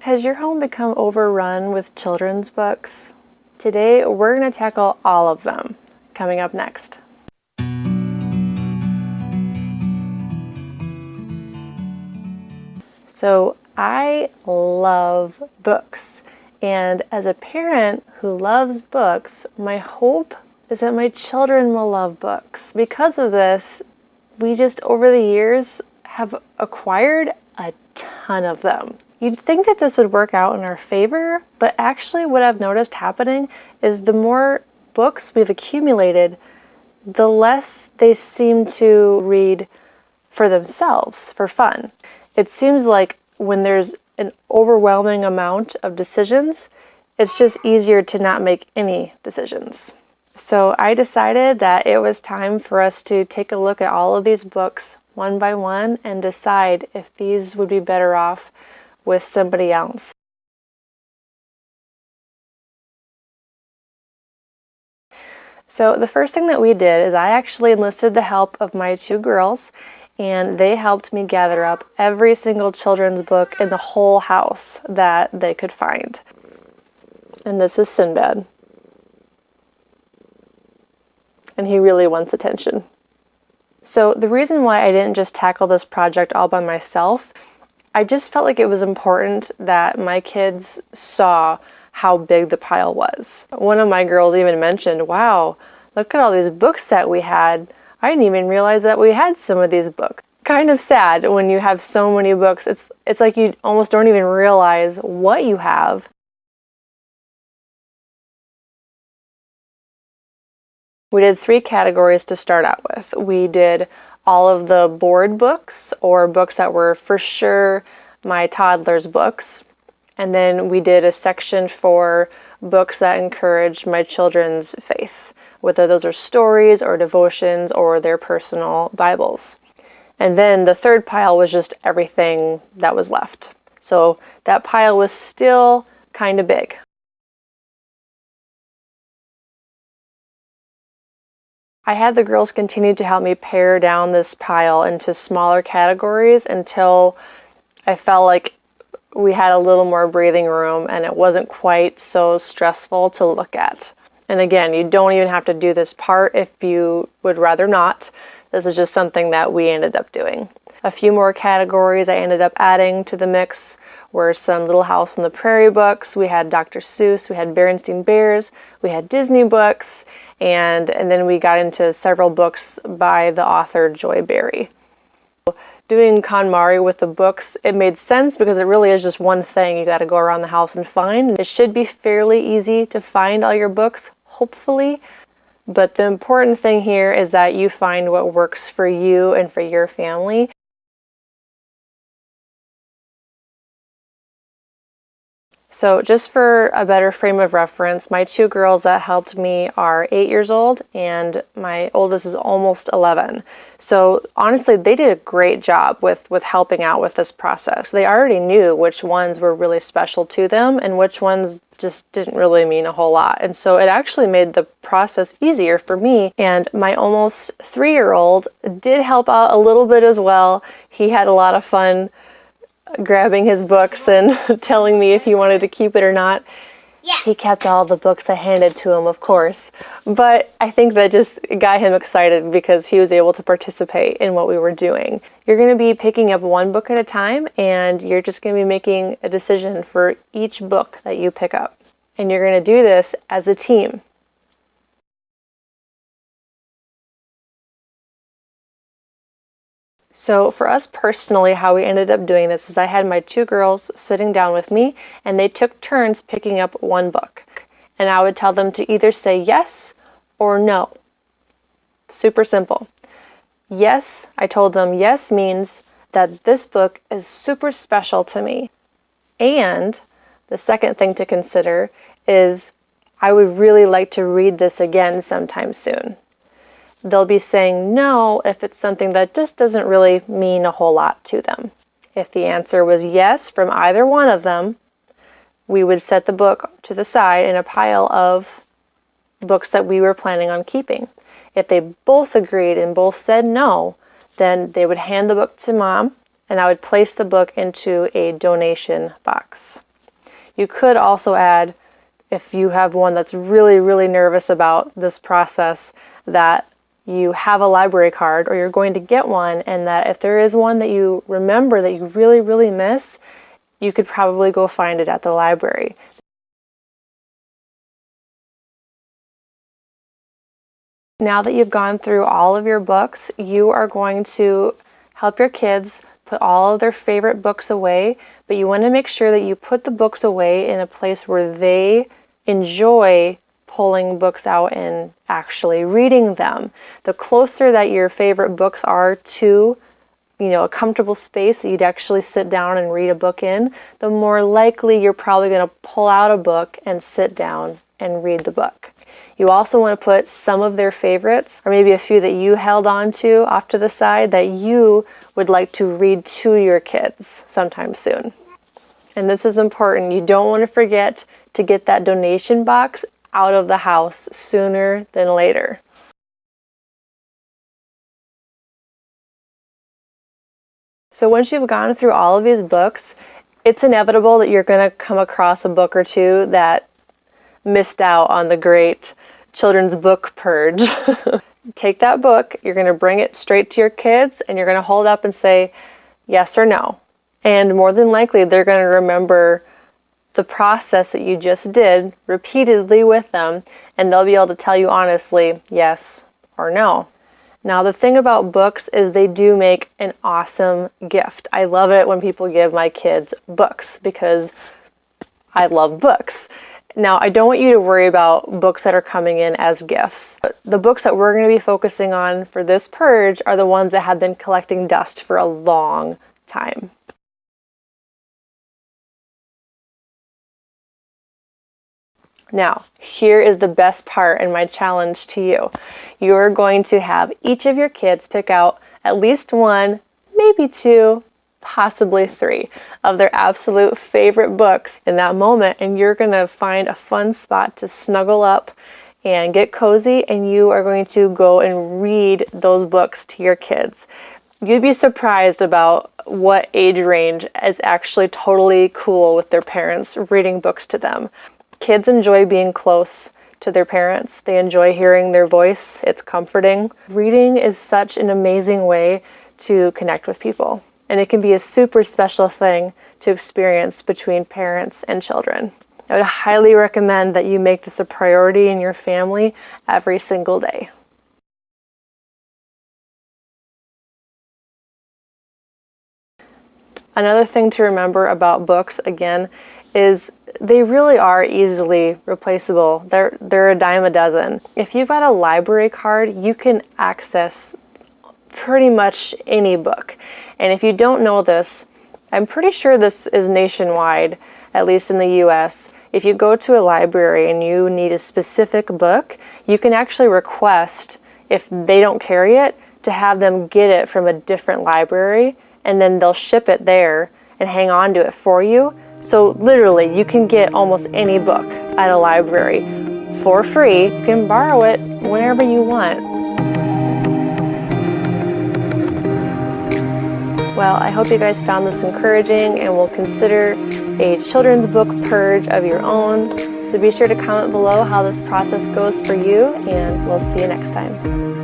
Has your home become overrun with children's books? Today, we're going to tackle all of them, coming up next. So, I love books, and as a parent who loves books, my hope is that my children will love books. Because of this, we just over the years have acquired a ton of them. You'd think that this would work out in our favor, but actually what I've noticed happening is the more books we've accumulated, the less they seem to read for themselves, for fun. It seems like when there's an overwhelming amount of decisions, it's just easier to not make any decisions. So I decided that it was time for us to take a look at all of these books one by one and decide if these would be better off with somebody else. So the first thing that we did is I actually enlisted the help of my two girls, and they helped me gather up every single children's book in the whole house that they could find. And this is Sinbad. And he really wants attention. So the reason why I didn't just tackle this project all by myself, I just felt like it was important that my kids saw how big the pile was. One of my girls even mentioned, wow, look at all these books that we had. I didn't even realize that we had some of these books. Kind of sad when you have so many books. It's like you almost don't even realize what you have. We did 3 categories to start out with. We did all of the board books, or books that were for sure my toddler's books. And then we did a section for books that encourage my children's faith, whether those are stories or devotions or their personal Bibles. And then the third pile was just everything that was left. So that pile was still kind of big. I had the girls continue to help me pare down this pile into smaller categories until I felt like we had a little more breathing room and it wasn't quite so stressful to look at. And again, you don't even have to do this part if you would rather not. This is just something that we ended up doing. A few more categories I ended up adding to the mix were some Little House on the Prairie books. We had Dr. Seuss, we had Berenstain Bears, we had Disney books, and then we got into several books by the author Joy Berry. Doing KonMari with the books, it made sense because it really is just one thing you got to go around the house and find. It should be fairly easy to find all your books, hopefully, but the important thing here is that you find what works for you and for your family. So just for a better frame of reference, my two girls that helped me are 8 years old and my oldest is almost 11. So honestly, they did a great job with helping out with this process. They already knew which ones were really special to them and which ones just didn't really mean a whole lot. And so it actually made the process easier for me. And my almost 3-year-old did help out a little bit as well. He had a lot of fun grabbing his books and telling me if he wanted to keep it or not. Yeah. He kept all the books I handed to him, of course. But I think that just got him excited because he was able to participate in what we were doing. You're going to be picking up one book at a time, and you're just going to be making a decision for each book that you pick up. And you're going to do this as a team. So for us personally, how we ended up doing this is I had my two girls sitting down with me and they took turns picking up one book. And I would tell them to either say yes or no. Super simple. Yes, I told them yes means that this book is super special to me. And the second thing to consider is I would really like to read this again sometime soon. They'll be saying no if it's something that just doesn't really mean a whole lot to them. If the answer was yes from either one of them, we would set the book to the side in a pile of books that we were planning on keeping. If they both agreed and both said no, then they would hand the book to Mom, and I would place the book into a donation box. You could also add, if you have one that's really, really nervous about this process, that you have a library card or you're going to get one, and that if there is one that you remember that you really, really miss, you could probably go find it at the library. Now that you've gone through all of your books, you are going to help your kids put all of their favorite books away, but you want to make sure that you put the books away in a place where they enjoy pulling books out and actually reading them. The closer that your favorite books are to, a comfortable space that you'd actually sit down and read a book in, the more likely you're probably going to pull out a book and sit down and read the book. You also want to put some of their favorites, or maybe a few that you held on to off to the side that you would like to read to your kids sometime soon. And this is important. You don't want to forget to get that donation box out of the house sooner than later. So once you've gone through all of these books, it's inevitable that you're going to come across a book or two that missed out on the great children's book purge. Take that book, you're going to bring it straight to your kids, and you're going to hold up and say yes or no. And more than likely, they're going to remember the process that you just did repeatedly with them, and they'll be able to tell you honestly yes or no. Now, the thing about books is they do make an awesome gift. I love it when people give my kids books because I love books. Now, I don't want you to worry about books that are coming in as gifts. The books that we're going to be focusing on for this purge are the ones that have been collecting dust for a long time. Now, here is the best part and my challenge to you. You're going to have each of your kids pick out at least one, maybe two, possibly three of their absolute favorite books in that moment, and you're going to find a fun spot to snuggle up and get cozy, and you are going to go and read those books to your kids. You'd be surprised about what age range is actually totally cool with their parents reading books to them. Kids enjoy being close to their parents. They enjoy hearing their voice. It's comforting. Reading is such an amazing way to connect with people, and it can be a super special thing to experience between parents and children. I would highly recommend that you make this a priority in your family every single day. Another thing to remember about books, again, is they really are easily replaceable. They're a dime a dozen. If you've got a library card, you can access pretty much any book. And if you don't know this, I'm pretty sure this is nationwide, at least in the US. If you go to a library and you need a specific book, you can actually request, if they don't carry it, to have them get it from a different library, and then they'll ship it there and hang on to it for you. So literally, you can get almost any book at a library for free. You can borrow it whenever you want. Well, I hope you guys found this encouraging and will consider a children's book purge of your own. So be sure to comment below how this process goes for you, and we'll see you next time.